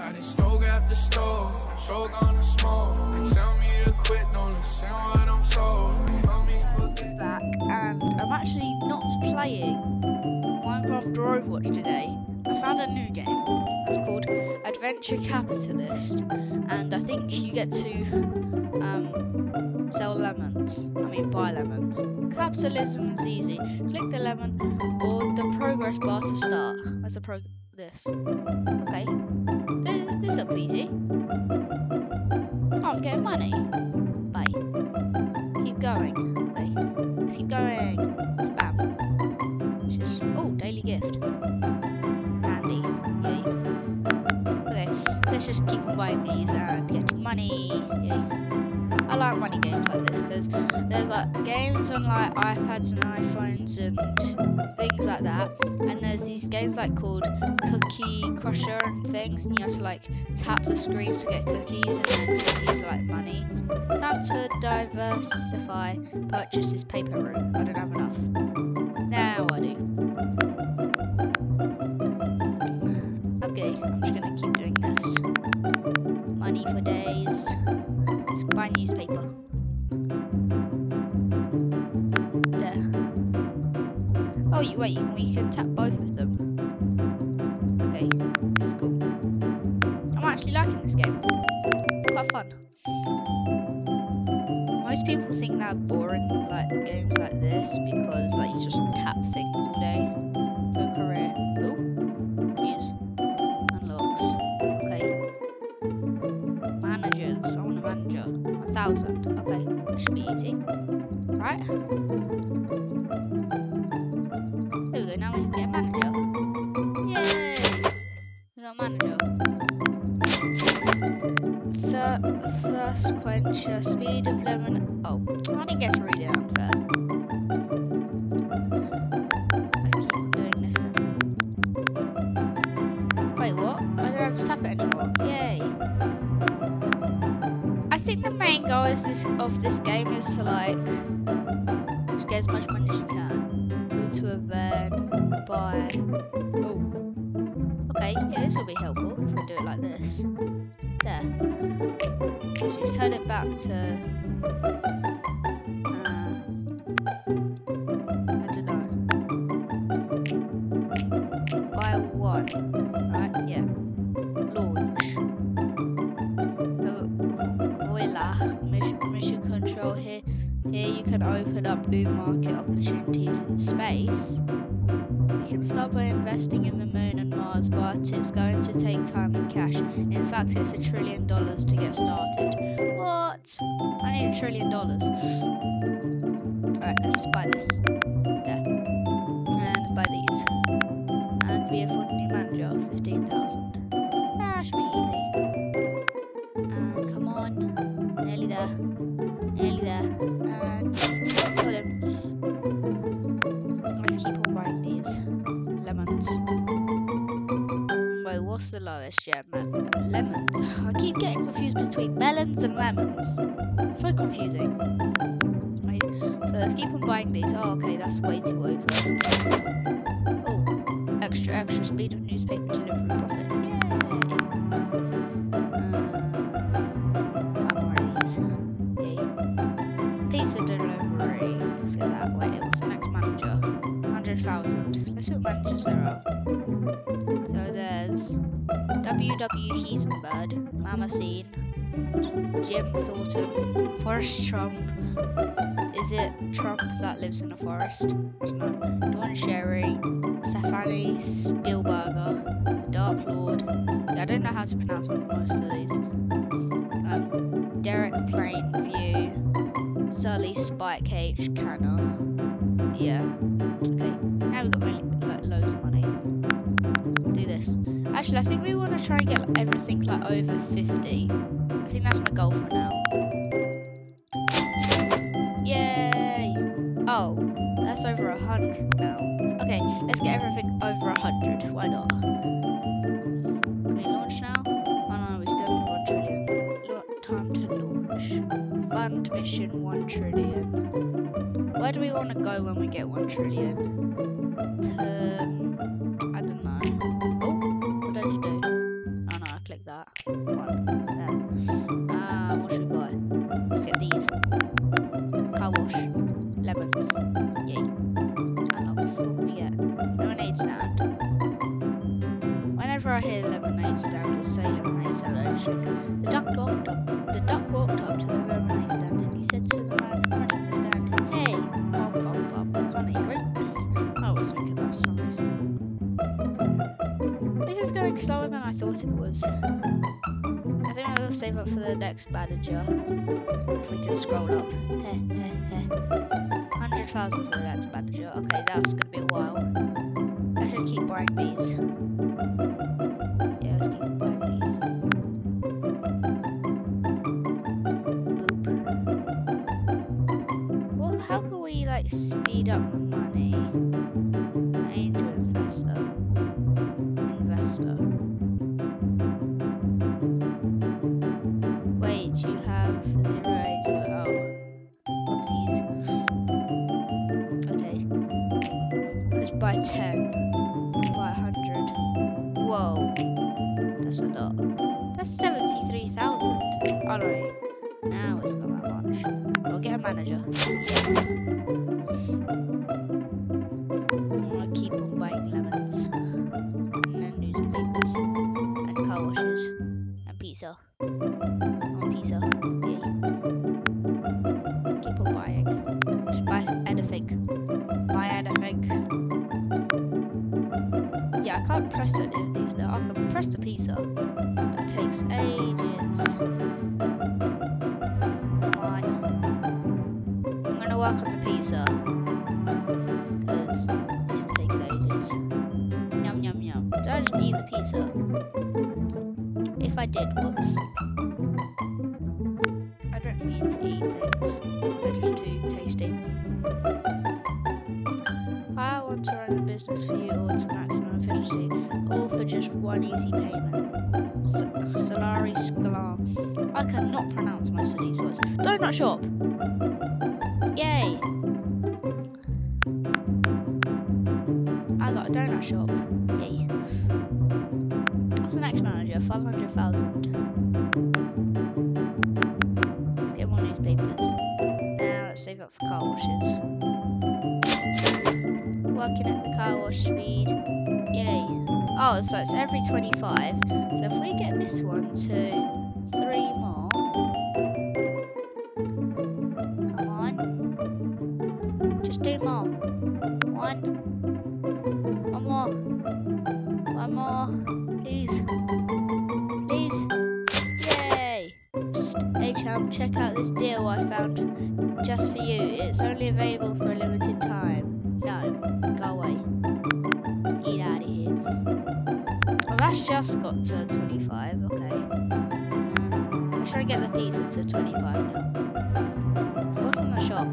Got it stove at the stove, so gonna smoke. They tell me to quit, don't listen what I'm told. They help me forget. Back, and I'm actually not playing Minecraft or Overwatch today. I found a new game. It's called Adventure Capitalist, and I think you get to sell lemons. I mean, buy lemons. Capitalism is easy. Click the lemon or the progress bar to start. Where's the this? Okay, this looks easy. Oh, I'm getting money. Bye. Keep going. Okay, let's keep going. Spam. It's just daily gift. Handy. Yay. Okay, let's just keep on buying these and getting money. Yay. I like money games like this because there's like games on like iPads and iPhones and things like that, and there's these games like called Cookie Crusher and things, and you have to like tap the screen to get cookies, and then cookies are like money. Time to diversify. Purchase this paper route. I don't have enough. Now I do. Okay, I'm just gonna keep doing this. Money for days. Let's buy newspaper. There. Oh, wait, we can tap both of them. Okay, this is cool. I'm actually liking this game. Quite fun. Most people think they're boring, like games like this, because like you just tap things all day. So career. Oh, news. Unlocks. Okay. Managers. I want a manager. 1,000. Okay, that should be easy. Right? There we go. Now we can get a manager. Yay! We got a manager. Thirst quencher, speed of lemon. Oh, I think it's really unfair. Let's keep on doing this then. Wait, what? I don't have to tap it anymore. Yay! I think the main goal of this game is to like just get as much money as you can. Go to a van, buy. Oh, okay. Yeah, this will be helpful if we do it like this. There. So just turn it back to. I don't know. Buy one. Right? Yeah. Launch. Voila. Mission control here. Here you can open up new market opportunities in space. You can start by investing in the moon and Mars, but it's going to take time and cash. In fact, it's $1 trillion to get started. What? I need $1 trillion. Alright, let's buy this. There. And buy these. And we afford a new manager, 15,000. That should be easy. And come on. Nearly there. Nearly there. And got him. Let's keep on buying these. Lemons. Wait, what's the lowest? Yeah, lemons. I keep getting confused between melons and lemons. So confusing. Wait, so let's keep on buying these. Oh, okay, that's way too over. Oh, extra speed of newspaper delivery profits. Yay! How are these? Yay. Pizza delivery. Let's get that. Wait, what's the next manager? 100,000. Let's see what managers there are. So there's W.W. Heisenberg, Mama Scene, Jim Thornton, Forrest Trump. Is it Trump that lives in a forest? I don't know. Don Cherry, Stephanie Spielberger, Dark Lord. Yeah, I don't know how to pronounce most of these. Derek Plainview, Sully Spike H. Canner. Yeah. Okay. Now we've got loads of money. Do this. Actually, I think we want to try and get everything like over 50. I think that's my goal for now. Yay! Oh, that's over 100 now. Okay, let's get everything over 100. Why not? Can we launch now? Oh no, we still need 1 trillion. Time to launch. Fund mission 1 trillion. Where do we want to go when we get 1 trillion? I don't know. Oh, what did you do? Oh no, I clicked that. whenever I hear lemonade stand or say lemonade stand, I just think the duck walked up to the lemonade stand and he said to the man running the stand, "Hey, pop, pop, pop, can't eat grapes." I always think of that for some reason. This is going slower than I thought it was. I think I'll save up for the next manager. If we can scroll up. 100,000 for the next manager. Okay, that's gonna be a while. I should keep buying these. Yeah, let's keep buying these. Boop. Well, how can we like speed up the money? Angel investor. Wait, you have the right. Oh, whoopsies. Okay, let's buy 10. Buy 100. Whoa, that's a lot. That's 73,000. Alright, now it's not that much. We'll get a manager. I'm gonna keep on buying lemons, and then newspapers, and car washes, and pizza. Pizza. Yay. Keep on buying. Just buy anything. Buy anything. Yeah, I can't press any of these now. I can press the pizza. That takes ages. Come on. I'm gonna work on the pizza. Because this is taking ages. Yum yum yum. Did I just eat the pizza? If I did, whoops. I don't mean to eat things. They're just too tasty. I want to run a business for you all to maximum efficiency, all for just one easy payment. Solari Scalar. I cannot pronounce most of these words. Donut shop! Yay! I got a donut shop. Yay. What's the next manager? 500,000. Let's get more newspapers. Now let's save up for car washes. Working at the car wash speed. Yay. Oh, so it's every 25. So if we get this one to 3 more. Come on. Just 2 more. 1. 1 more. 1 more. Please. Please. Yay. Psst. Hey champ, check out this deal I found just for you. It's only available for a limited time. No, go away. Get out of here. Oh, that's just got to 25, okay. I'm trying to get the pizza to 25 now. What's in the shop?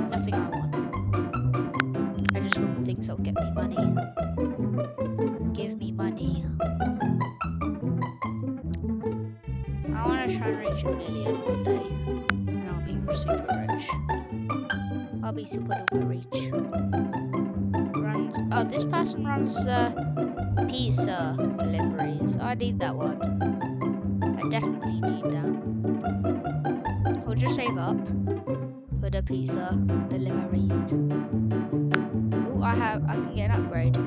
Nothing I want. I just want things that'll get me money. Give me money. I want to try and reach 1 million one day. And I'll be super rich. I'll be super duper rich. Oh, this person runs pizza deliveries. I need that one. I definitely need that. I'll just save up for the pizza deliveries. Oh, I can get an upgrade.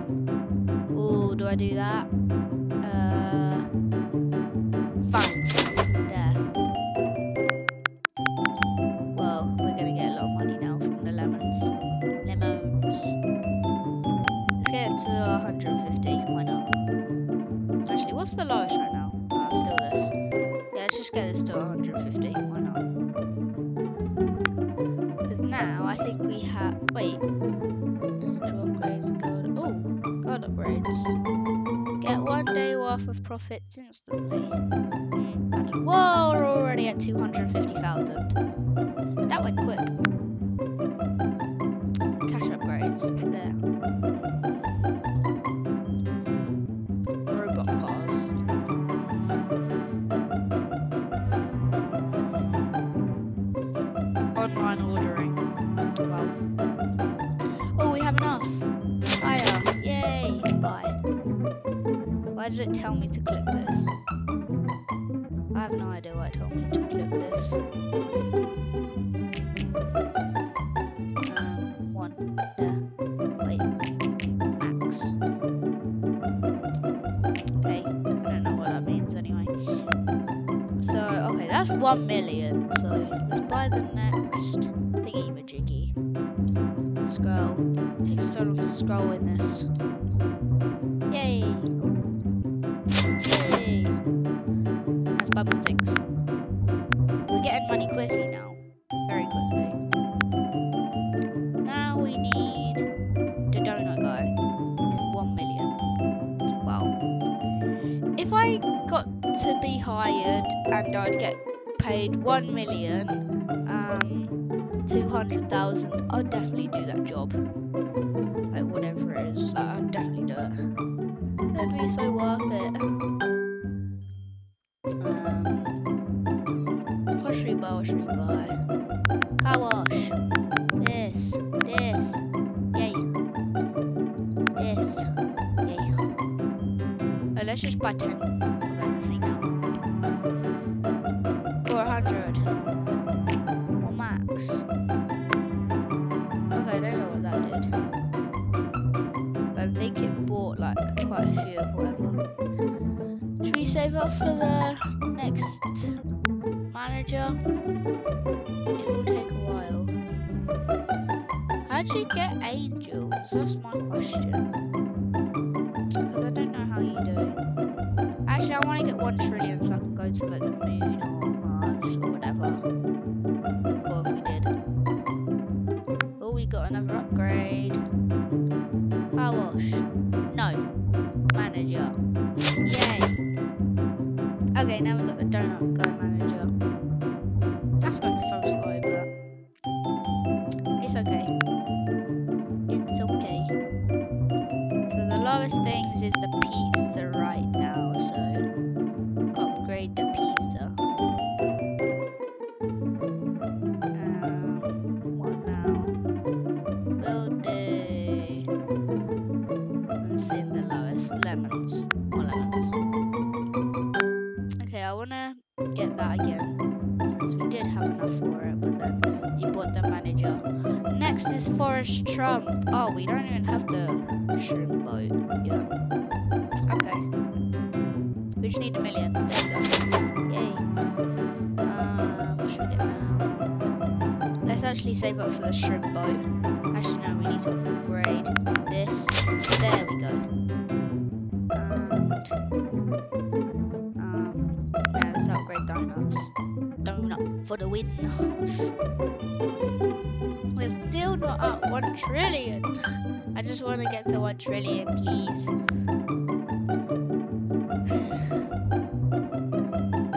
Oh, do I do that? Fine. There. Well, we're gonna get a lot of money now from the lemons. Let's get it to 150. Why not? Actually, what's the lowest right now? Oh, still this. Yeah, let's just get this to 150. Why not? Because now I think we have. Wait. Upgrades. Oh, God upgrades. Get 1 day worth of profits instantly. Whoa, we're already at 250,000. That went quick. Cash upgrades. There. Robot cars. Online ordering. Wow. Oh, we have enough. Higher. Yay. Buy. Why did it tell me to click this? I have no idea why it told me to click this. 1. There. Wait. 1 million, so let's buy the next thingy-majiggy. Scroll. It takes so long to scroll in this. Yay! Yay! Let's buy more things. We're getting money quickly now. Very quickly. Now we need the donut guy. He's 1 million. Wow. If I got to be hired and I'd get paid 1,200,000, I'd definitely do that job. Like whatever it is, like, I'd definitely do it. It'd be so worth it. What should we buy? What should we buy? Car wash. This. Yay. This. Yay. Oh, let's just buy 10 of everything now. Or 100. Or max. Okay, I don't know what that did. But I think it bought like quite a few of whatever. Should we save up for the next manager? It will take a while. How'd you get angels? That's my question. Because I don't know how you do it. Actually, I want to get 1 trillion so I can go to like the moon or Mars or whatever. It'd be cool if we did. Oh, we got another upgrade. Car wash. No. Manager. Yay. Okay, now we've got the donut guy manager. That's going so slow, but it's okay. It's okay. So the lowest things is the pizza right now, so upgrade the pizza. What now? We'll do, let's see the lowest, lemons. More lemons. Okay, I wanna get that again. Because we did have enough for it, but then you bought the manager. Next is Forrest Trump. Oh, we don't even have the shrimp boat yet. Okay. We just need 1 million. There we go. Yay. What should we get now? Let's actually save up for the shrimp boat. Actually, no, we need to upgrade this. There we go. Yeah, let's upgrade donuts. Donuts for the win. We're still not at 1 trillion. I just want to get to 1 trillion, please.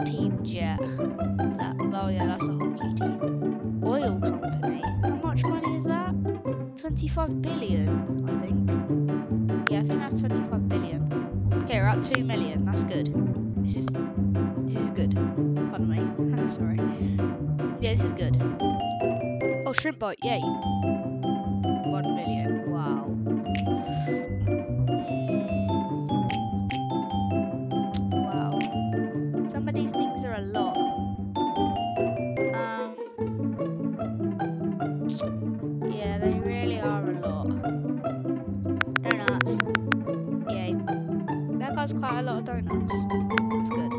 Team Jet. What's that? Oh yeah, that's the hockey team. Oil company. How much money is that? 25 billion, I think. Yeah, I think that's 25 billion. Okay, we're at 2 million. That's good. This is good. Pardon me. Sorry. Yeah, this is good. Oh, shrimp boat. Yay. 1 million. Wow. Wow. Some of these things are a lot. Yeah, they really are a lot. Donuts. Yay. That got quite a lot of donuts. That's good.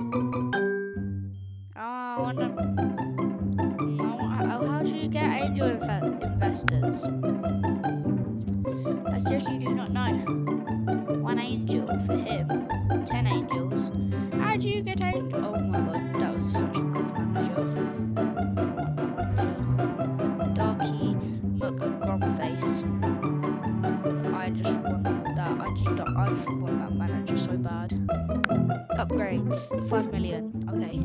How do you get angel investors? I seriously do not know. 1 angel for him. 10 angels. How do you get angel? Oh my god, that was such a good manager. I want that manager. Darky McGrumface. I just want that. I just want that manager so bad. Upgrades. 5 million. Okay.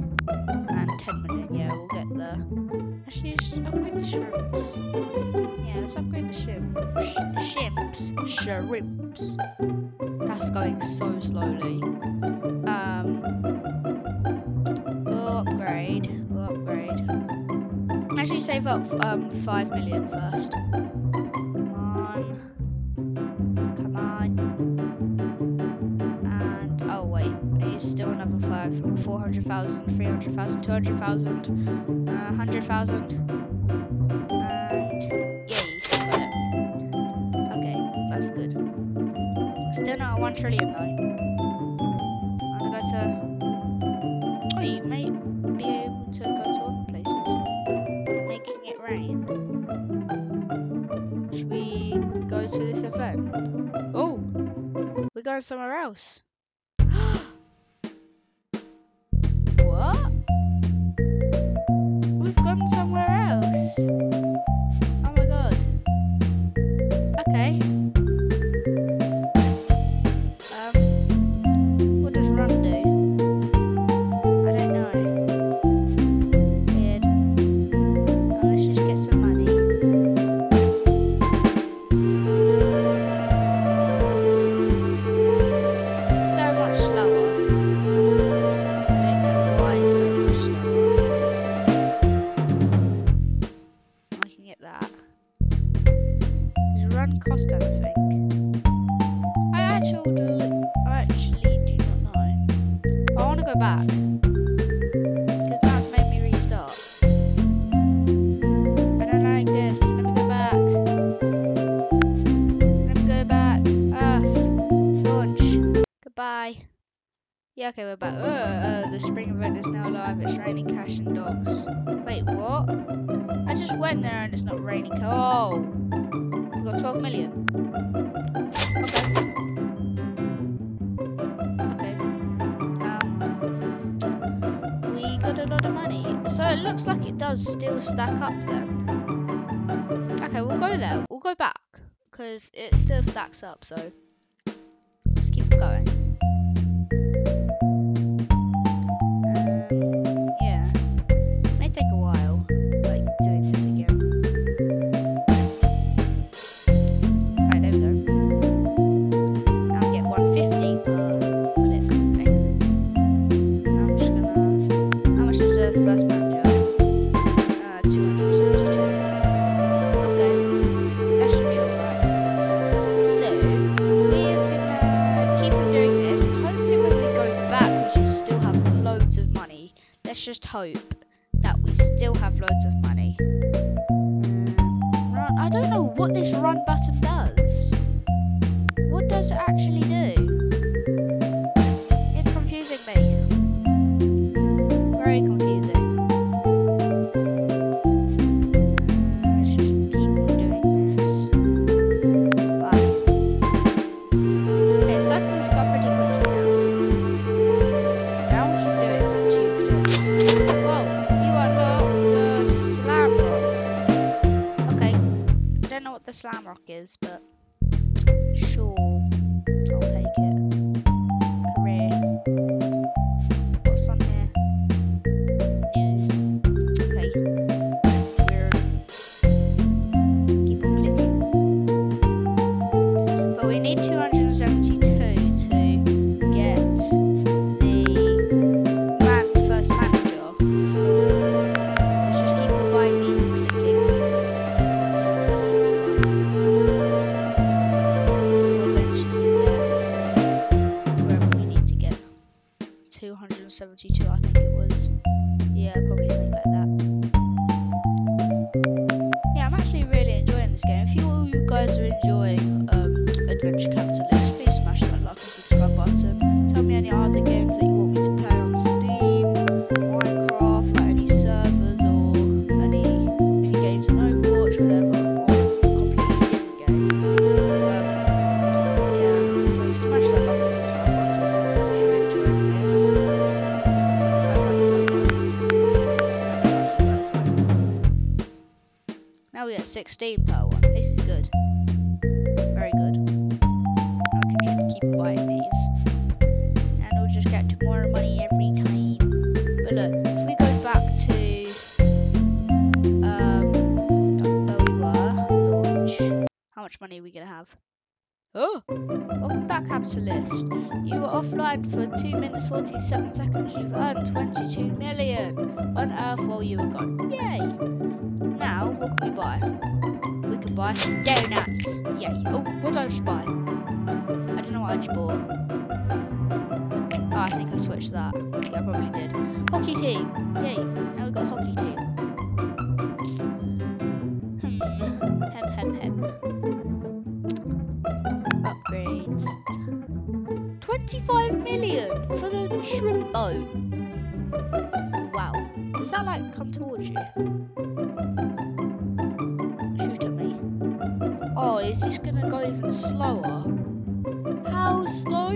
And 10 million. Yeah, we'll get the. Actually, let's upgrade the shrimps. Yeah, let's upgrade the shrimps. That's going so slowly. We'll upgrade. Actually, save up 5 million first. Come on. And oh wait, it's still another 5. 400,000, 300,000, 200,000, 100,000. And yay, got it. Okay, that's good. Still not at 1 trillion though. I'm gonna go to. Oh, you may be able to go to going somewhere else? What? We've gone somewhere else. Oh my god. Okay. What does run do? I don't know. Weird. Let's just get some money. It's going much slower. I don't know why it's going much slower. I can get that. Does run cost anything? I actually do not know. But I want to go back. Because now it's made me restart. I don't like this. Let me go back. Let me go back. Launch. Goodbye. Yeah, okay, we're back. The spring event is now live. It's raining cash and dogs. Wait, what? I just went there and it's not raining. Oh, we got 12 million. Okay. Okay. We got a lot of money. So it looks like it does still stack up then. Okay, we'll go there. We'll go back because it still stacks up. So let's keep going. Yeah, may take a while, like doing this again. Right, there we go. Now we get 150 per click. Okay. I'm just gonna. How much is the first manager? 272. Okay, that should be alright. So we're gonna keep on doing this. Hopefully, when we go back, we should still have loads of money. Let's just hope that we still have loads of money. Run. I don't know what this run button does. What does it actually do? It's confusing me. Very confusing. Let's just keep on doing this. Bye. Okay, so that's got pretty quickly now. Now we can do it in 2 clicks. Whoa, you unlock the slam rock. Okay, I don't know what the slam rock is, but sure, I'll take it. Career. What's on here? News. Okay. Weird. Keep on clicking. But we need 272 to get the first manager. So let's just keep on buying these and clicking. We'll eventually get wherever we need to get. 272, I think it was. Yeah, probably something like that. Yeah, I'm actually really enjoying this game. If you guys are enjoying Adventure Capitalist, please smash that like and subscribe button. Tell me any other games that you want me to play on Steam, Minecraft, like any servers or any mini games in Overwatch, whatever, or a completely different game. Yeah, so smash that like and subscribe button if you're enjoying this. Now we get 16 per one. This is good. Very good. And we can just keep buying these. And we'll just get more money every time. But look, if we go back to where we were, launch. How much money are we gonna have? Oh! Welcome back, Capitalist. You were offline for 2 minutes 47 seconds. You've earned 22 million on Earth while you were gone. Yay! Now, what can we buy? We can buy donuts. Yay. Oh, what did I just buy? I don't know what I just bought. Oh, I think I switched that. Yeah, I probably did. Hockey team. Yay. Now we've got a hockey team. Hem. Upgrades. 25 million for the shrimp boat. Wow. Does that like come towards you? Shoot at me. Oh, is this gonna go even slower? How slow?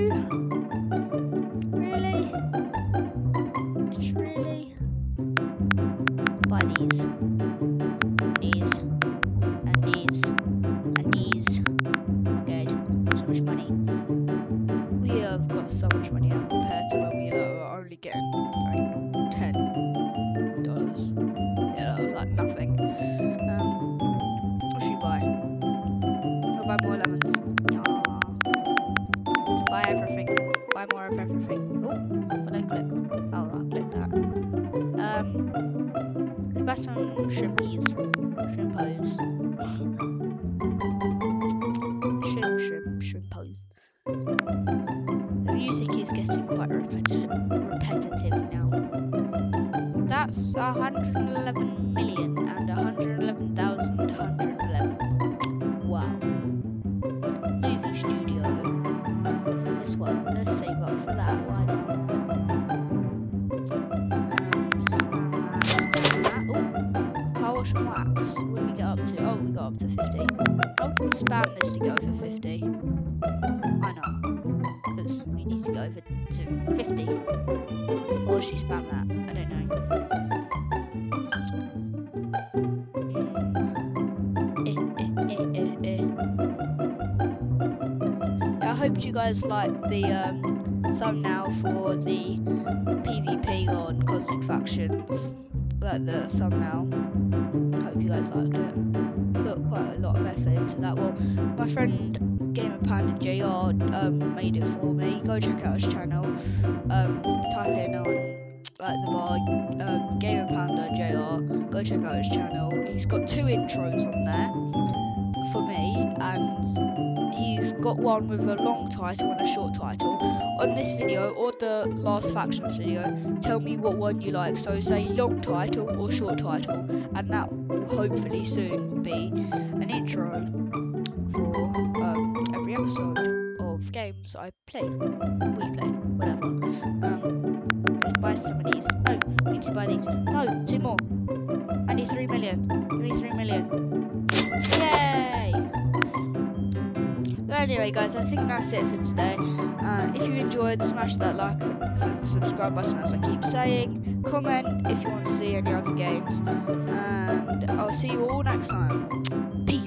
We have got so much money now compared to when we are only getting like $10. Yeah, like nothing. What should we buy? I'll buy more lemons. Yeah. Just buy everything. Buy more of everything. Oh, what did I click? Oh, I clicked that. Let's buy some shrimpies. Shrimpos. Shrimpos. The music is getting quite repetitive now. That's 111 million and 111,111. Wow. Movie studio. This one. Let's save up for that. Why not? Spam that. Oh, car wash and wax. What did we get up to? Oh, we got up to 50. I can spam this to go over 50. Why not? Because we need to go over to 50. Or should we spam that? I don't know. I hope you guys liked the thumbnail for the PvP on Cosmic Factions. Like the thumbnail. I hope you guys liked it. Put quite a lot of effort into that. Well, my friend Gamer Panda JR made it for me. Go check out his channel. Type in on like the bar Gamer Panda JR. Go check out his channel. He's got 2 intros on there for me, and he's got one with a long title and a short title. On this video or the last Factions video, tell me what one you like. So say long title or short title, and that will hopefully soon be an intro for every episode of games I play, we play, whatever. Let's buy some of these. No, we need to buy these. No, 2 more. I need 3 million. Give me 3 million. Yay! But anyway, guys, I think that's it for today. If you enjoyed, smash that like and subscribe button, as I keep saying. Comment if you want to see any other games, and I'll see you all next time. Peace.